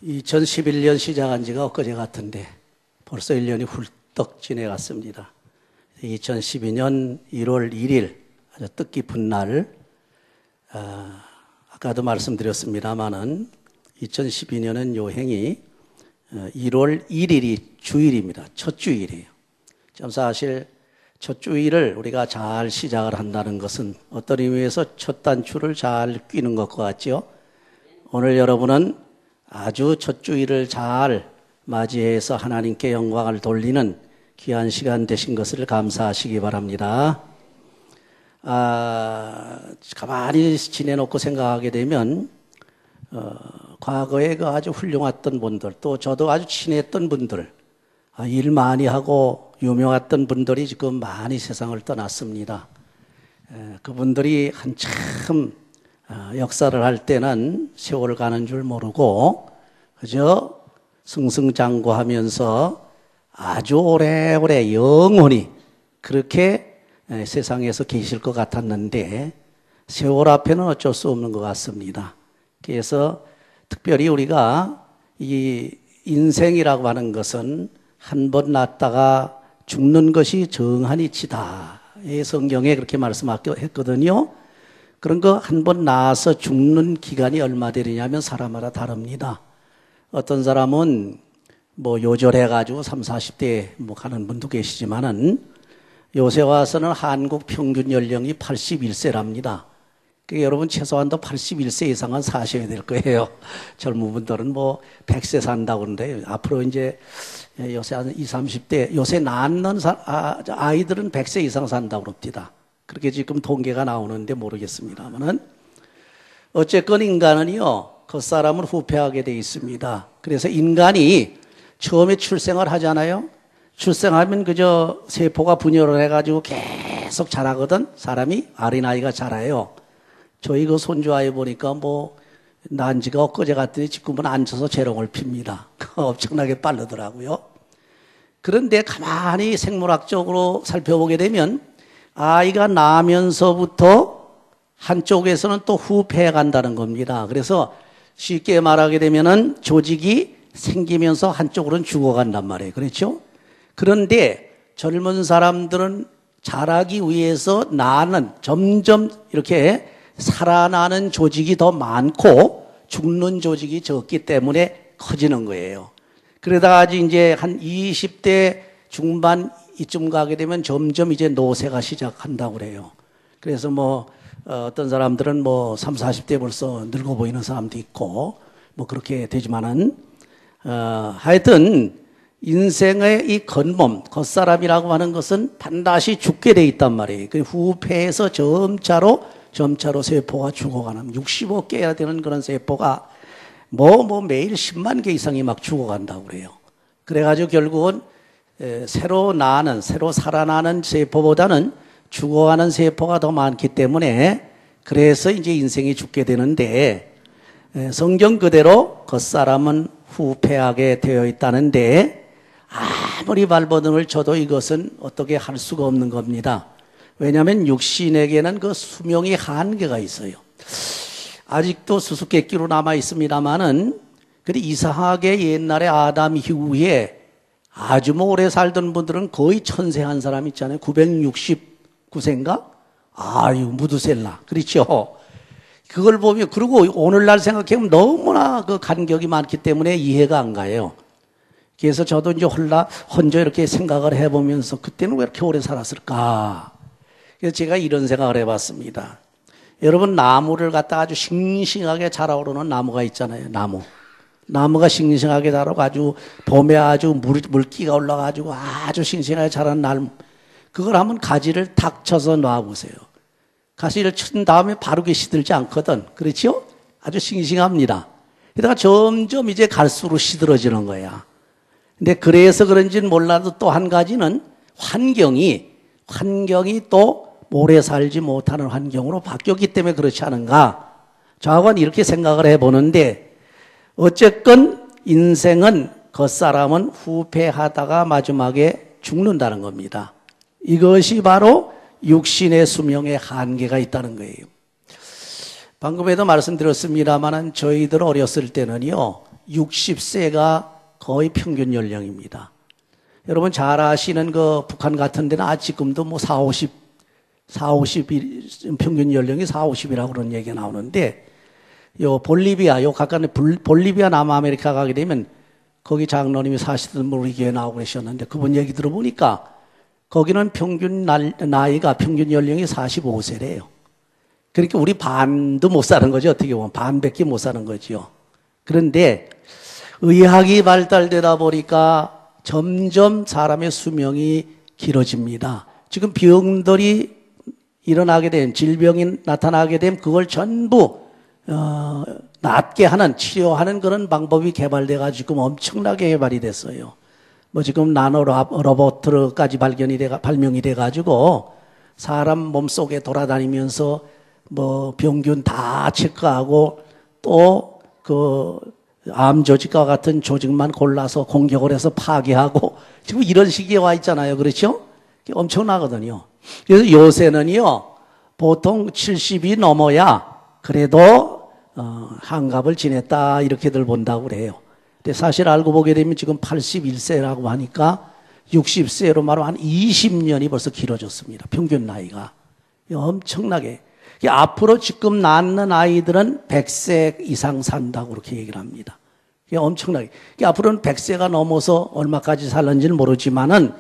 2011년 시작한 지가 엊그제 같은데 벌써 1년이 훌떡 지내갔습니다. 2012년 1월 1일 아주 뜻깊은 날, 아까도 말씀드렸습니다마는 2012년은 요행이 1월 1일이 주일입니다. 첫 주일이에요. 참 사실 첫 주일을 우리가 잘 시작을 한다는 것은 어떤 의미에서 첫 단추를 잘 꿰는 것과 같죠. 오늘 여러분은 아주 첫 주일을 잘 맞이해서 하나님께 영광을 돌리는 귀한 시간 되신 것을 감사하시기 바랍니다. 가만히 지내놓고 생각하게 되면 과거에 그 아주 훌륭했던 분들, 또 저도 아주 친했던 분들, 일 많이 하고 유명했던 분들이 지금 많이 세상을 떠났습니다. 그분들이 한참 역사를 할 때는 세월 가는 줄 모르고 그저 승승장구하면서 아주 오래오래 영원히 그렇게 세상에서 계실 것 같았는데 세월 앞에는 어쩔 수 없는 것 같습니다. 그래서 특별히 우리가 이 인생이라고 하는 것은 한 번 났다가 죽는 것이 정한이치다. 성경에 그렇게 말씀했거든요. 그런 거 한 번 나서 죽는 기간이 얼마 되느냐면 사람마다 다릅니다. 어떤 사람은 뭐 요절해가지고 30, 40대 뭐 가는 분도 계시지만은 요새 와서는 한국 평균 연령이 81세랍니다. 그러니까 여러분 최소한도 81세 이상은 사셔야 될 거예요. 젊은 분들은 뭐 100세 산다고 그러는데 앞으로 이제 요새 한 20, 30대 요새 낳는 아이들은 100세 이상 산다고 그럽니다. 그렇게 지금 통계가 나오는데 모르겠습니다만은 어쨌건 인간은요 겉사람을 후패하게 돼 있습니다. 그래서 인간이 처음에 출생을 하잖아요. 출생하면 그저 세포가 분열을 해가지고 계속 자라거든. 사람이 어린아이가 자라요. 저희 그 손주 아이 보니까 뭐 난지가 엊그제 같더니 지금은 앉아서 재롱을 핍니다. 엄청나게 빠르더라고요. 그런데 가만히 생물학적으로 살펴보게 되면 아이가 나면서부터 한쪽에서는 또 후패해 간다는 겁니다. 그래서 쉽게 말하게 되면은 조직이 생기면서 한쪽으로는 죽어간단 말이에요. 그렇죠? 그런데 젊은 사람들은 자라기 위해서 나는 점점 이렇게 살아나는 조직이 더 많고 죽는 조직이 적기 때문에 커지는 거예요. 그러다가 이제 한 20대 중반 이쯤 가게 되면 점점 이제 노쇠가 시작한다고 그래요. 그래서 뭐 어떤 사람들은 뭐 30, 40대 벌써 늙어 보이는 사람도 있고 뭐 그렇게 되지만은 하여튼 인생의 이 겉몸, 겉사람이라고 하는 것은 반드시 죽게 돼 있단 말이에요. 그 후패에서 점차로 세포가 죽어가는 65개야 되는 그런 세포가 뭐 매일 10만 개 이상이 막 죽어간다고 그래요. 그래가지고 결국은 새로 살아나는 세포보다는 죽어가는 세포가 더 많기 때문에 그래서 이제 인생이 죽게 되는데 성경 그대로 겉사람은 후패하게 되어 있다는데 아무리 발버둥을 쳐도 이것은 어떻게 할 수가 없는 겁니다. 왜냐하면 육신에게는 그 수명의 한계가 있어요. 아직도 수수께끼로 남아 있습니다만은 근데 이상하게 옛날에 아담 이후에 아주 오래 살던 분들은 거의 천세 한 사람 있잖아요. 969세인가? 아유 무드셀라 그렇죠. 그걸 보면 그리고 오늘날 생각해보면 너무나 그 간격이 많기 때문에 이해가 안 가요. 그래서 저도 이제 혼자 이렇게 생각을 해보면서 그때는 왜 이렇게 오래 살았을까? 그래서 제가 이런 생각을 해봤습니다. 여러분 나무를 갖다 아주 싱싱하게 자라오르는 나무가 있잖아요. 나무가 싱싱하게 자라고 아주 봄에 아주 물기가 올라가지고 아주 싱싱하게 자란 나무. 그걸 한번 가지를 탁 쳐서 놔보세요. 가지를 친 다음에 바르게 시들지 않거든. 그렇죠? 아주 싱싱합니다. 그러다가 점점 이제 갈수록 시들어지는 거야. 근데 그래서 그런지는 몰라도 또 한 가지는 환경이 또 오래 살지 못하는 환경으로 바뀌었기 때문에 그렇지 않은가. 저하고는 이렇게 생각을 해보는데 어쨌건 인생은 겉사람은 후패하다가 마지막에 죽는다는 겁니다. 이것이 바로 육신의 수명의 한계가 있다는 거예요. 방금에도 말씀드렸습니다만 저희들 어렸을 때는요 60세가 거의 평균 연령입니다. 여러분 잘 아시는 그 북한 같은 데는 아직금도 뭐 40, 50이 평균 연령이 40이라고 그런 얘기가 나오는데 요 볼리비아, 요 가까운 볼리비아 남아메리카 가게 되면 거기 장로님이 사시던 분 우리 교회 나오고 계셨는데 그분 얘기 들어보니까 거기는 평균 나이가 평균 연령이 45세래요. 그러니까 우리 반도 못 사는 거죠. 어떻게 보면 반밖에 못 사는 거죠. 그런데 의학이 발달되다 보니까 점점 사람의 수명이 길어집니다. 지금 병들이 일어나게 되면 질병이 나타나게 되면 그걸 전부 낫게 하는 치료하는 그런 방법이 개발돼 가지고 엄청나게 개발이 됐어요. 뭐 지금 나노 로봇까지 발명이 돼 가지고 사람 몸속에 돌아다니면서 뭐 병균 다 체크하고 또 그 암 조직과 같은 조직만 골라서 공격을 해서 파괴하고 지금 이런 시기에 와 있잖아요. 그렇죠? 엄청나거든요. 그래서 요새는요 보통 70이 넘어야 그래도 한갑을 지냈다 이렇게들 본다고 그래요. 근데 사실 알고 보게 되면 지금 81세라고 하니까 60세로 말하면 한 20년이 벌써 길어졌습니다. 평균 나이가. 엄청나게. 앞으로 지금 낳는 아이들은 100세 이상 산다고 그렇게 얘기를 합니다. 엄청나게. 앞으로는 100세가 넘어서 얼마까지 살는지는 모르지만은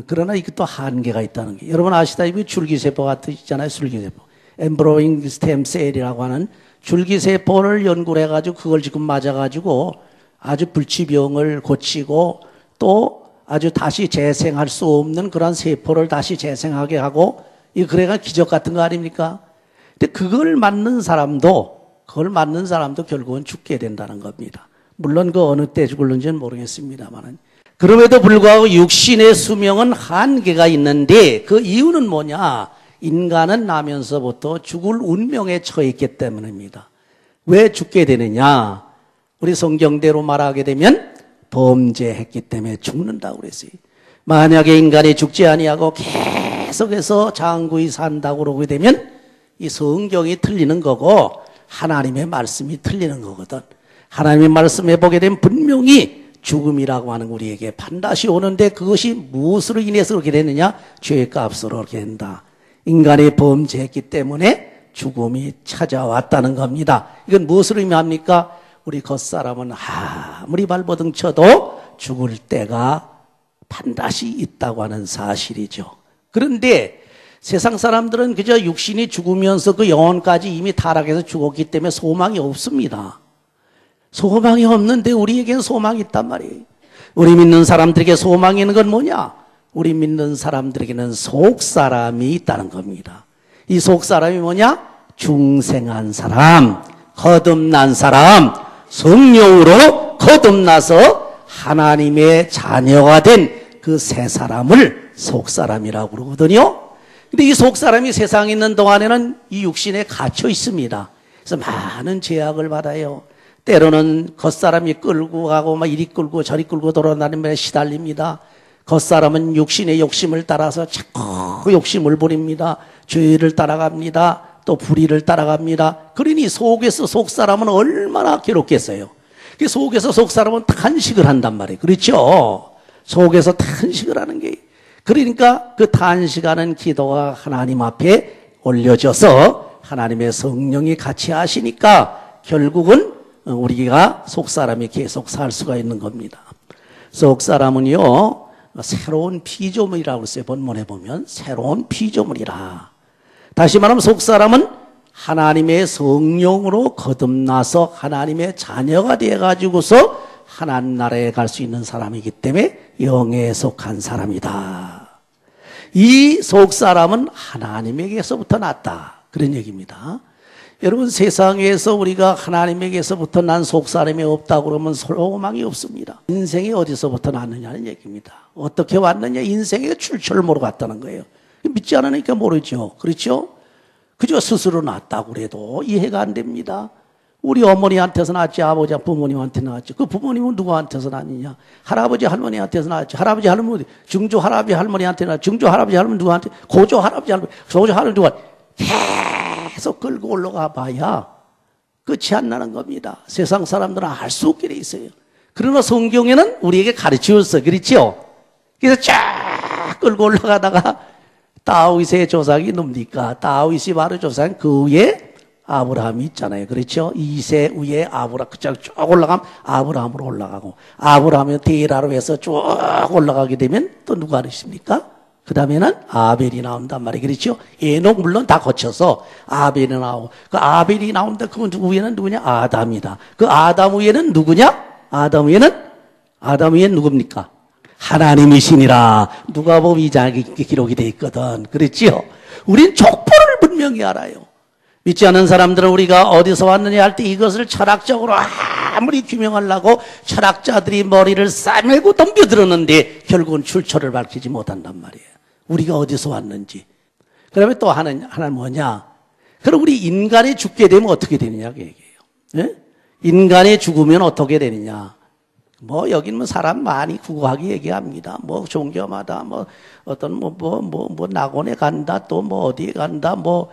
그러나 이것도 한계가 있다는 게. 여러분 아시다시피 줄기세포 같은 있잖아요. 줄기세포. 엠브로잉 스템셀이라고 하는 줄기세포를 연구를 해가지고 그걸 지금 맞아가지고 아주 불치병을 고치고 또 아주 다시 재생할 수 없는 그런 세포를 다시 재생하게 하고 이 그래가 기적 같은 거 아닙니까? 근데 그걸 맞는 사람도 결국은 죽게 된다는 겁니다. 물론 그 어느 때 죽을는지는 모르겠습니다만 그럼에도 불구하고 육신의 수명은 한계가 있는데 그 이유는 뭐냐? 인간은 나면서부터 죽을 운명에 처했기 때문입니다. 왜 죽게 되느냐? 우리 성경대로 말하게 되면 범죄했기 때문에 죽는다고 그랬어요. 만약에 인간이 죽지 아니하고 계속해서 장구히 산다고 그러게 되면 이 성경이 틀리는 거고 하나님의 말씀이 틀리는 거거든. 하나님의 말씀에 보게 되면 분명히 죽음이라고 하는 우리에게 반드시 오는데 그것이 무엇으로 인해서 그렇게 되느냐? 죄의 값으로 그렇게 된다. 인간이 범죄했기 때문에 죽음이 찾아왔다는 겁니다. 이건 무엇을 의미합니까? 우리 겉사람은 아무리 발버둥 쳐도 죽을 때가 반드시 있다고 하는 사실이죠. 그런데 세상 사람들은 그저 육신이 죽으면서 그 영혼까지 이미 타락해서 죽었기 때문에 소망이 없습니다. 소망이 없는데 우리에겐 소망이 있단 말이에요. 우리 믿는 사람들에게 소망이 있는 건 뭐냐? 우리 믿는 사람들에게는 속사람이 있다는 겁니다. 이 속사람이 뭐냐? 중생한 사람, 거듭난 사람, 성령으로 거듭나서 하나님의 자녀가 된 그 새 사람을 속사람이라고 그러거든요. 근데 이 속사람이 세상에 있는 동안에는 이 육신에 갇혀 있습니다. 그래서 많은 제약을 받아요. 때로는 겉사람이 끌고 가고 막 이리 끌고 저리 끌고 돌아다니며 시달립니다. 겉사람은 육신의 욕심을 따라서 자꾸 욕심을 부립니다. 죄를 따라갑니다. 또 불의를 따라갑니다. 그러니 속에서 속사람은 얼마나 괴롭겠어요. 그 속에서 속사람은 탄식을 한단 말이에요. 그렇죠? 속에서 탄식을 하는 게. 그러니까 그 탄식하는 기도가 하나님 앞에 올려져서 하나님의 성령이 같이 하시니까 결국은 우리가 속사람이 계속 살 수가 있는 겁니다. 속사람은요, 새로운 피조물이라고 했어요. 본문에 보면 새로운 피조물이라. 다시 말하면 속사람은 하나님의 성령으로 거듭나서 하나님의 자녀가 되어가지고서 하나님 나라에 갈 수 있는 사람이기 때문에 영에 속한 사람이다. 이 속사람은 하나님에게서부터 났다. 그런 얘기입니다. 여러분 세상에서 우리가 하나님에게서부터 난 속사람이 없다고 그러면 소망이 없습니다. 인생이 어디서부터 났느냐는 얘기입니다. 어떻게 왔느냐? 인생의 출처를 모르고 왔다는 거예요. 믿지 않으니까 모르죠. 그렇죠? 그저 스스로 났다고 그래도 이해가 안 됩니다. 우리 어머니한테서 낳았지 아버지 부모님한테 낳았지. 그 부모님은 누구한테서 낳느냐? 할아버지 할머니한테서 낳았지. 할아버지 할머니 증조 할아버지 할머니한테 낳았지. 증조 할아버지 할머니 누구한테? 고조 할아버지 할머니 고조 할아버지 누구한테? 계속 끌고 올라가 봐야 끝이 안 나는 겁니다. 세상 사람들은 알 수 없게 돼 있어요. 그러나 성경에는 우리에게 가르치었어. 그렇죠? 그래서 쫙 끌고 올라가다가 다윗의 조상이 뭡니까? 다윗이 바로 조상, 그 위에 아브라함이 있잖아요. 그렇죠? 2세 위에 아브라함, 쭉 올라가면 아브라함으로 올라가고, 아브라함이 데라로 해서 쭉 올라가게 되면 또 누가 있습니까? 그 다음에는 아벨이 나온단 말이에요. 그렇죠? 에녹 물론 다 거쳐서 아벨이 나오고, 그 아벨이 나온다. 그 위에는 누구냐? 아담이다. 그 아담 위에는 누구냐? 아담 위에는 누굽니까? 하나님이시니라. 누가복음 2장에 기록이 되어 있거든. 그렇지요? 우린 족보를 분명히 알아요. 믿지 않는 사람들은 우리가 어디서 왔느냐 할 때 이것을 철학적으로 아무리 규명하려고 철학자들이 머리를 싸매고 덤벼들었는데 결국은 출처를 밝히지 못한단 말이에요. 우리가 어디서 왔는지. 그러면 또 하나는 뭐냐? 그럼 우리 인간이 죽게 되면 어떻게 되느냐 그 얘기예요. 예? 인간이 죽으면 어떻게 되느냐? 뭐 여기는 뭐 사람 많이 구구하게 얘기합니다. 뭐 종교마다 뭐 어떤 뭐 낙원에 간다, 또 뭐 어디에 간다, 뭐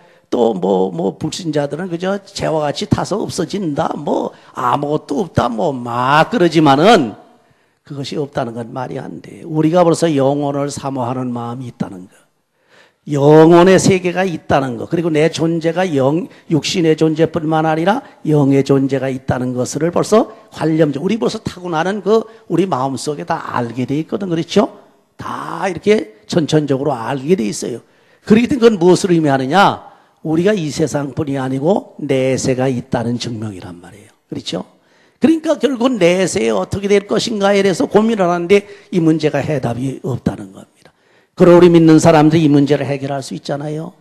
불신자들은 그저 재와 같이 타서 없어진다, 뭐 아무것도 없다, 뭐 막 그러지만은 그것이 없다는 건 말이 안 돼. 우리가 벌써 영혼을 사모하는 마음이 있다는 거. 영혼의 세계가 있다는 것, 그리고 내 존재가 육신의 존재뿐만 아니라 영의 존재가 있다는 것을 벌써 우리 벌써 타고나는 우리 마음속에 다 알게 돼 있거든. 그렇죠? 다 이렇게 전천적으로 알게 돼 있어요. 그렇기 때문에 그건 무엇을 의미하느냐? 우리가 이 세상뿐이 아니고 내세가 있다는 증명이란 말이에요. 그렇죠? 그러니까 결국 내세에 어떻게 될 것인가에 대해서 고민을 하는데 이 문제가 해답이 없다는 겁니다. 그럼 우리 믿는 사람들이 이 문제를 해결할 수 있잖아요.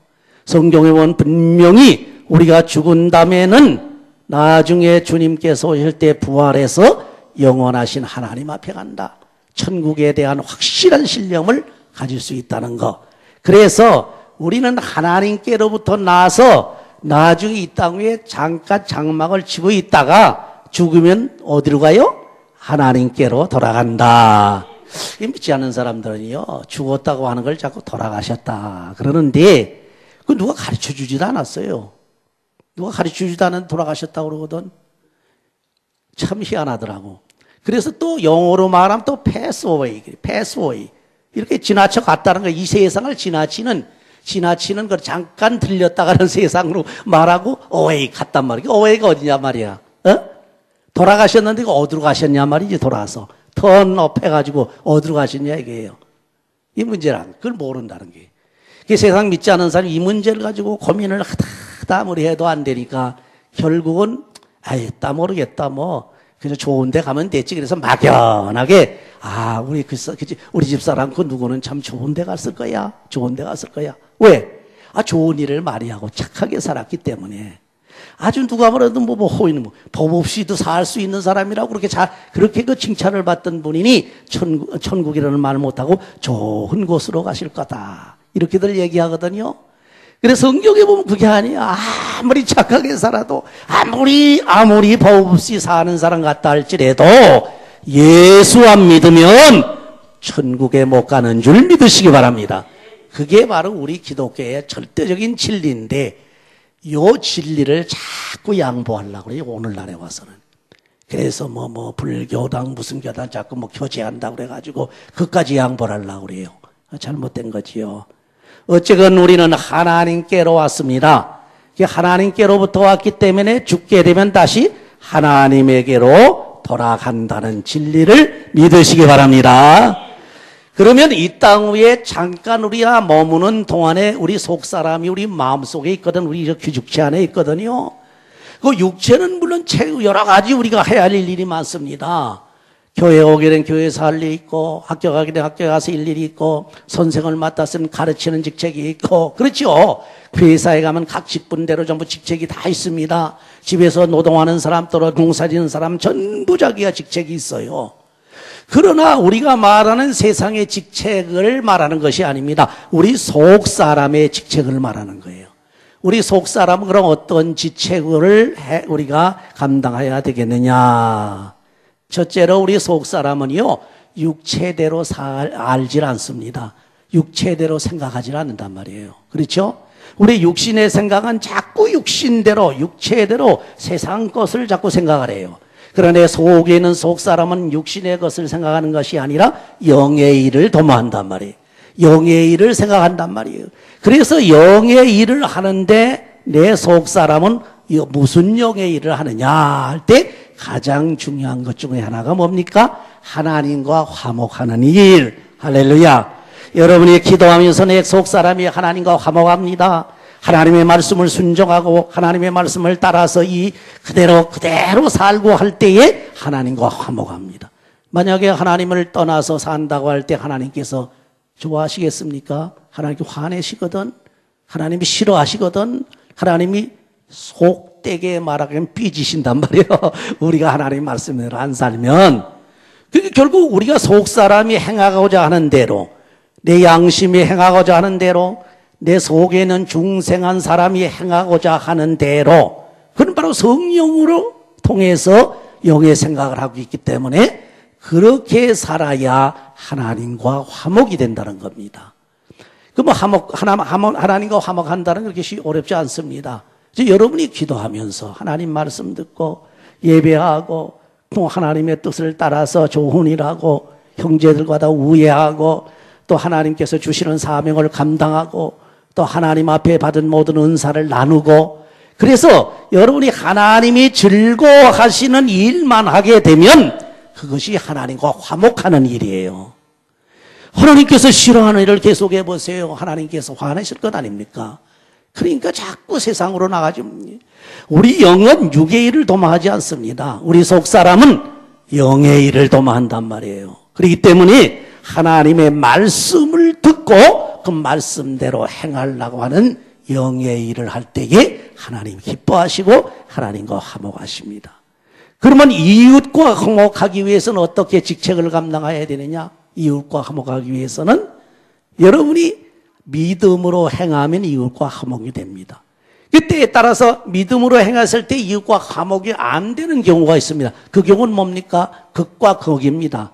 성경에 보면 분명히 우리가 죽은 다음에는 나중에 주님께서 오실 때 부활해서 영원하신 하나님 앞에 간다. 천국에 대한 확실한 신념을 가질 수 있다는 것. 그래서 우리는 하나님께로부터 나서 나중에 이 땅 위에 잠깐 장막을 치고 있다가 죽으면 어디로 가요? 하나님께로 돌아간다. 믿지 않는 사람들은요, 죽었다고 하는 걸 자꾸 돌아가셨다 그러는데, 그 누가 가르쳐 주지도 않았어요. 누가 가르쳐 주지도 않았는데 돌아가셨다고 그러거든. 참 희한하더라고. 그래서 또 영어로 말하면 또 pass away. 이렇게 지나쳐 갔다는 거예요. 이 세상을 지나치는 걸 잠깐 들렸다가는 세상으로 말하고 away 갔단 말이야. away가 어디냐 말이야. 돌아가셨는데 어디로 가셨냐 말이지. 돌아와서 턴업 해가지고 어디로 가셨냐 이게요. 이 문제란 그걸 모른다는 게. 세상 믿지 않는 사람이 이 문제를 가지고 고민을 하다 아무리 해도 안 되니까 결국은 아예 모르겠다 그냥 좋은 데 가면 됐지. 그래서 막연하게 우리 집사람 그 누구는 참 좋은 데 갔을 거야. 왜? 좋은 일을 많이 하고 착하게 살았기 때문에. 아주 누가 뭐라도 법 없이도 살 수 있는 사람이라고 그렇게 그 칭찬을 받던 분이니 천국이라는 말을 못하고 좋은 곳으로 가실 거다. 이렇게들 얘기하거든요. 그래서 성경에 보면 그게 아니야. 아무리 착하게 살아도 아무리 법 없이 사는 사람 같다 할지라도 예수 안 믿으면 천국에 못 가는 줄 믿으시기 바랍니다. 그게 바로 우리 기독교의 절대적인 진리인데 요 진리를 자꾸 양보하려고 그래요. 오늘날에 와서는. 그래서 불교당 무슨 교당 자꾸 교제한다고 그래가지고 그까지 양보를 하려고 그래요. 잘못된 거지요. 어쨌건 우리는 하나님께로 왔습니다. 하나님께로부터 왔기 때문에 죽게 되면 다시 하나님에게로 돌아간다는 진리를 믿으시기 바랍니다. 그러면 이 땅 위에 잠깐 우리가 머무는 동안에 우리 속사람이 우리 마음속에 있거든. 우리 육체 안에 있거든요. 그 육체는 물론 여러 가지 우리가 해야 할 일이 많습니다. 교회 오게 된 교회에서 할 일이 있고, 학교 가게 된 학교에 가서 일이 있고, 선생을 맡았으면 가르치는 직책이 있고, 그렇죠? 회사에 가면 각 직분대로 전부 직책이 다 있습니다. 집에서 노동하는 사람, 또 농사 짓는 사람 전부 자기가 직책이 있어요. 그러나 우리가 말하는 세상의 직책을 말하는 것이 아닙니다. 우리 속 사람의 직책을 말하는 거예요. 우리 속 사람은 그럼 어떤 직책을 우리가 감당해야 되겠느냐? 첫째로 우리 속 사람은요, 육체대로 알질 않습니다. 육체대로 생각하지 않는단 말이에요. 그렇죠? 우리 육신의 생각은 자꾸 육신대로, 육체대로 세상 것을 자꾸 생각을 해요. 그러나 속에 있는 속 사람은 육신의 것을 생각하는 것이 아니라 영의 일을 도모한단 말이에요. 영의 일을 생각한단 말이에요. 그래서 영의 일을 하는데 내 속 사람은 무슨 영의 일을 하느냐 할 때 가장 중요한 것 중에 하나가 뭡니까? 하나님과 화목하는 일. 할렐루야. 여러분이 기도하면서 내 속 사람이 하나님과 화목합니다. 하나님의 말씀을 순종하고 하나님의 말씀을 따라서 그대로 살고 할 때에 하나님과 화목합니다. 만약에 하나님을 떠나서 산다고 할 때 하나님께서 좋아하시겠습니까? 하나님께 화내시거든. 하나님이 싫어하시거든. 하나님이 속되게 말하기엔 삐지신단 말이에요. 우리가 하나님 말씀대로 안 살면. 결국 우리가 속 사람이 행하고자 하는 대로, 내 양심이 행하고자 하는 대로, 내 속에 있는 중생한 사람이 행하고자 하는 대로, 그건 바로 성령으로 통해서 영의 생각을 하고 있기 때문에 그렇게 살아야 하나님과 화목이 된다는 겁니다. 하나님과 화목한다는 게 그렇게 어렵지 않습니다. 여러분이 기도하면서 하나님 말씀 듣고 예배하고 또 하나님의 뜻을 따라서 좋은 일하고 형제들과 다 우애하고 또 하나님께서 주시는 사명을 감당하고 또 하나님 앞에 받은 모든 은사를 나누고, 그래서 여러분이 하나님이 즐거워하시는 일만 하게 되면 그것이 하나님과 화목하는 일이에요. 하나님께서 싫어하는 일을 계속해 보세요. 하나님께서 화내실 것 아닙니까? 그러니까 자꾸 세상으로 나가죠. 우리 영은 육의 일을 도모하지 않습니다. 우리 속 사람은 영의 일을 도모한단 말이에요. 그렇기 때문에 하나님의 말씀을 듣고 그 말씀대로 행하려고 하는 영의 일을 할 때에 하나님 기뻐하시고 하나님과 화목하십니다. 그러면 이웃과 화목하기 위해서는 어떻게 직책을 감당해야 되느냐? 이웃과 화목하기 위해서는 여러분이 믿음으로 행하면 이웃과 화목이 됩니다. 그때에 따라서 믿음으로 행했을 때 이웃과 화목이 안 되는 경우가 있습니다. 그 경우는 뭡니까? 극과 극입니다.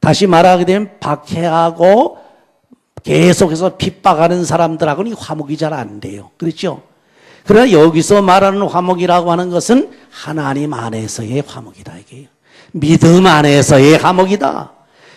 다시 말하게 되면 박해하고 계속해서 핍박하는 사람들하고는 화목이 잘 안 돼요. 그렇죠? 그러나 여기서 말하는 화목이라고 하는 것은 하나님 안에서의 화목이다 이게요. 믿음 안에서의 화목이다.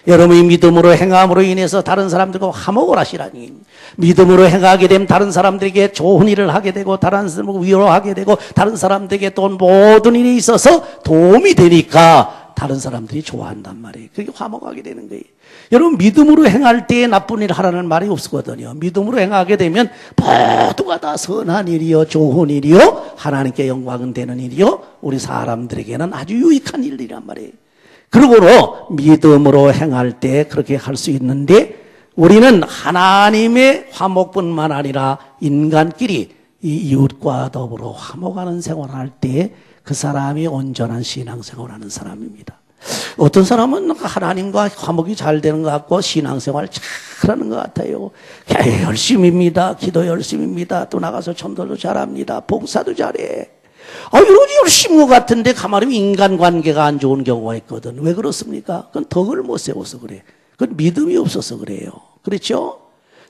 여러분이 믿음으로 행함으로 인해서 다른 사람들과 화목을 하시라니. 믿음으로 행하게 되면 다른 사람들에게 좋은 일을 하게 되고 다른 사람을 위로하게 되고 다른 사람들에게 또 모든 일이 있어서 도움이 되니까 다른 사람들이 좋아한단 말이에요. 그게 화목하게 되는 거예요. 여러분 믿음으로 행할 때에 나쁜 일 하라는 말이 없거든요. 믿음으로 행하게 되면 모두가 다 선한 일이요 좋은 일이요 하나님께 영광은 되는 일이요 우리 사람들에게는 아주 유익한 일이란 말이에요. 그러므로 믿음으로 행할 때 그렇게 할 수 있는데 우리는 하나님의 화목뿐만 아니라 인간끼리 이 이웃과 더불어 화목하는 생활을 할 때 그 사람이 온전한 신앙생활을 하는 사람입니다. 어떤 사람은 하나님과 화목이 잘 되는 것 같고 신앙생활 잘하는 것 같아요. 열심입니다. 기도 열심입니다. 또 나가서 전도도 잘합니다. 봉사도 잘해. 이런 열심인 것 같은데 가만히 인간관계가 안 좋은 경우가 있거든. 왜 그렇습니까? 그건 덕을 못 세워서 그래. 그건 믿음이 없어서 그래요. 그렇죠?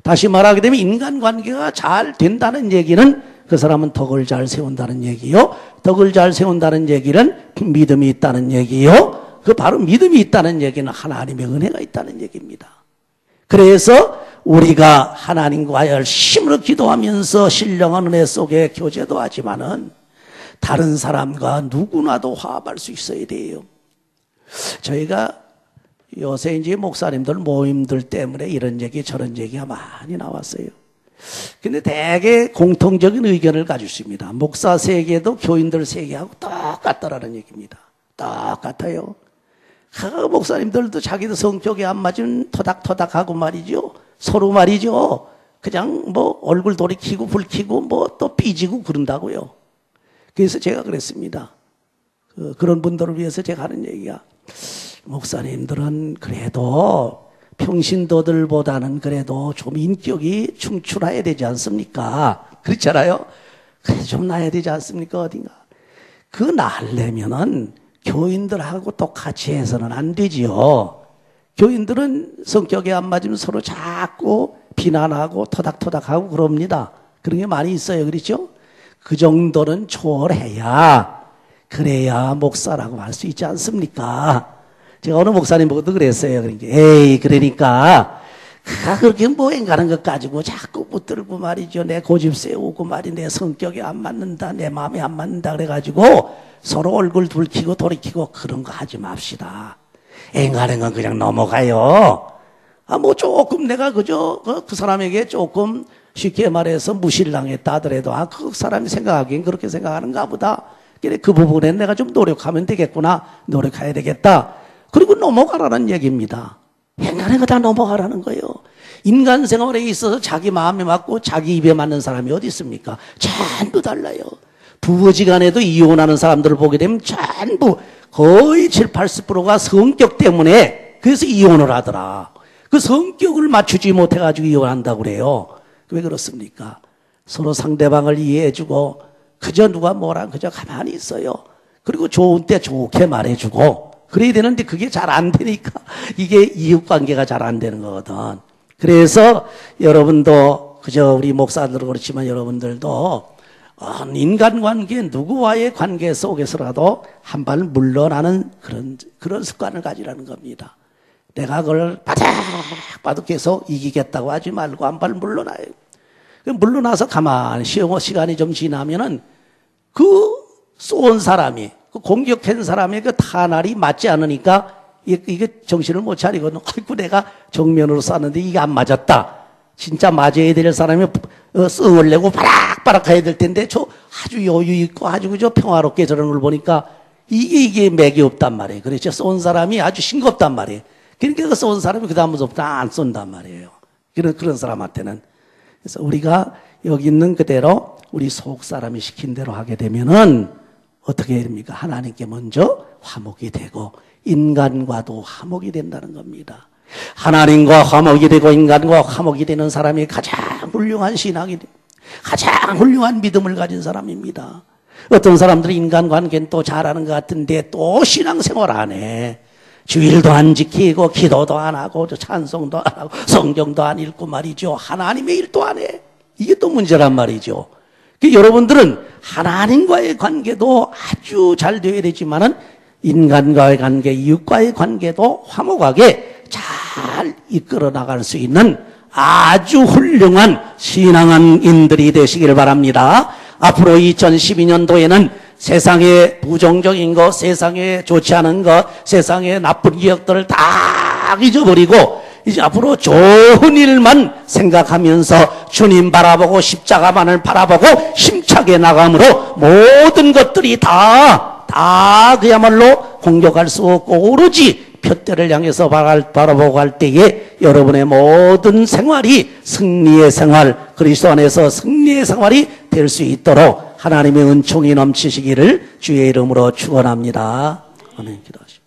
다시 말하게 되면 인간관계가 잘 된다는 얘기는 그 사람은 덕을 잘 세운다는 얘기요. 덕을 잘 세운다는 얘기는 믿음이 있다는 얘기요. 그 바로 믿음이 있다는 얘기는 하나님의 은혜가 있다는 얘기입니다. 그래서 우리가 하나님과 열심으로 기도하면서 신령한 은혜 속에 교제도 하지만은 다른 사람과 누구나도 화합할 수 있어야 돼요. 저희가 요새 이제 목사님들 모임들 때문에 이런 얘기 저런 얘기가 많이 나왔어요. 근데 대개 공통적인 의견을 가지고 있습니다. 목사 세계도 교인들 세계하고 똑같다라는 얘기입니다. 똑같아요. 목사님들도 자기도 성격이 안 맞으면 토닥토닥하고 말이죠. 서로 말이죠. 그냥 뭐 얼굴 돌이키고 불키고 뭐 또 삐지고 그런다고요. 그래서 제가 그랬습니다. 그런 분들을 위해서 제가 하는 얘기가 목사님들은 그래도 평신도들보다는 그래도 좀 인격이 충출해야 되지 않습니까? 그렇잖아요. 그래 좀 나야 되지 않습니까? 어딘가. 그 나려면은 교인들하고 똑같이 해서는 안 되지요. 교인들은 성격이 안 맞으면 서로 자꾸 비난하고 토닥토닥하고 그럽니다. 그런 게 많이 있어요. 그렇죠? 그 정도는 초월해야 그래야 목사라고 할 수 있지 않습니까? 제가 어느 목사님 보고도 그랬어요. 그러니까 에이 그러니까 그가 그렇게 뭐행가는 것 가지고 자꾸 붙들고 말이죠. 내 고집 세우고 말이 내 성격에 안 맞는다, 내 마음에 안 맞는다 그래가지고 서로 얼굴 붉히고 돌이키고 그런 거 하지 맙시다. 앵가는 건 그냥 넘어가요. 뭐 조금 내가 그저 그 사람에게 조금 쉽게 말해서 무시를 당했다 하더라도 그 사람이 생각하기엔 그렇게 생각하는가 보다. 그래 그 부분에 내가 좀 노력하면 되겠구나. 노력해야 되겠다. 그리고 넘어가라는 얘기입니다. 앵가는 거 다 넘어가라는 거예요. 인간 생활에 있어서 자기 마음에 맞고 자기 입에 맞는 사람이 어디 있습니까? 전부 달라요. 부부지간에도 이혼하는 사람들을 보게 되면 전부 거의 7, 80%가 성격 때문에 그래서 이혼을 하더라. 그 성격을 맞추지 못해가지고 이혼한다고 그래요. 왜 그렇습니까? 서로 상대방을 이해해주고 그저 누가 뭐라 그저 가만히 있어요. 그리고 좋은 때 좋게 말해주고 그래야 되는데 그게 잘 안 되니까 이게 이웃관계가 잘 안 되는 거거든. 그래서 여러분도 그저 우리 목사들도 그렇지만 여러분들도 인간관계 누구와의 관계 속에서라도 한 발 물러나는 그런 습관을 가지라는 겁니다. 내가 그걸 바닥 계속 이기겠다고 하지 말고 한 발 물러나요. 물러나서 가만히 시간이 좀 지나면은 그 쏜 사람이 그 공격한 사람의 그 탄알이 맞지 않으니까 이게 정신을 못 차리거든. 아이고 내가 정면으로 쐈는데 이게 안 맞았다. 진짜 맞아야 될 사람이 썽을 내고 바락바락 가야 될 텐데 저 아주 여유 있고 아주 그저 평화롭게 저런 걸 보니까 이게 맥이 없단 말이에요. 그렇죠. 쏜 사람이 아주 싱겁단 말이에요. 그러니까 그 쏜 사람이 그다음부터 안 쏜단 말이에요. 그런 사람한테는. 그래서 우리가 여기 있는 그대로 우리 속 사람이 시킨 대로 하게 되면은 어떻게 됩니까? 하나님께 먼저 화목이 되고 인간과도 화목이 된다는 겁니다. 하나님과 화목이 되고 인간과 화목이 되는 사람이 가장 훌륭한 신앙이 돼요. 가장 훌륭한 믿음을 가진 사람입니다. 어떤 사람들이 인간관계는 또 잘하는 것 같은데 또 신앙생활 안 해. 주일도 안 지키고 기도도 안 하고 찬송도 안 하고 성경도 안 읽고 말이죠. 하나님의 일도 안 해. 이게 또 문제란 말이죠. 여러분들은 하나님과의 관계도 아주 잘 되어야 되지만은 인간과의 관계, 이웃과의 관계도 화목하게 잘 이끌어 나갈 수 있는 아주 훌륭한 신앙인들이 되시길 바랍니다. 앞으로 2012년도에는 세상에 부정적인 것, 세상에 좋지 않은 것, 세상에 나쁜 기억들을 다 잊어버리고 이제 앞으로 좋은 일만 생각하면서 주님 바라보고 십자가만을 바라보고 힘차게 나감으로 모든 것들이 다 그야말로 공격할 수 없고 오로지 표대를 향해서 바라보고 할 때에 여러분의 모든 생활이 승리의 생활, 그리스도 안에서 승리의 생활이 될 수 있도록 하나님의 은총이 넘치시기를 주의 이름으로 축원합니다. 아멘. 기도하십시오.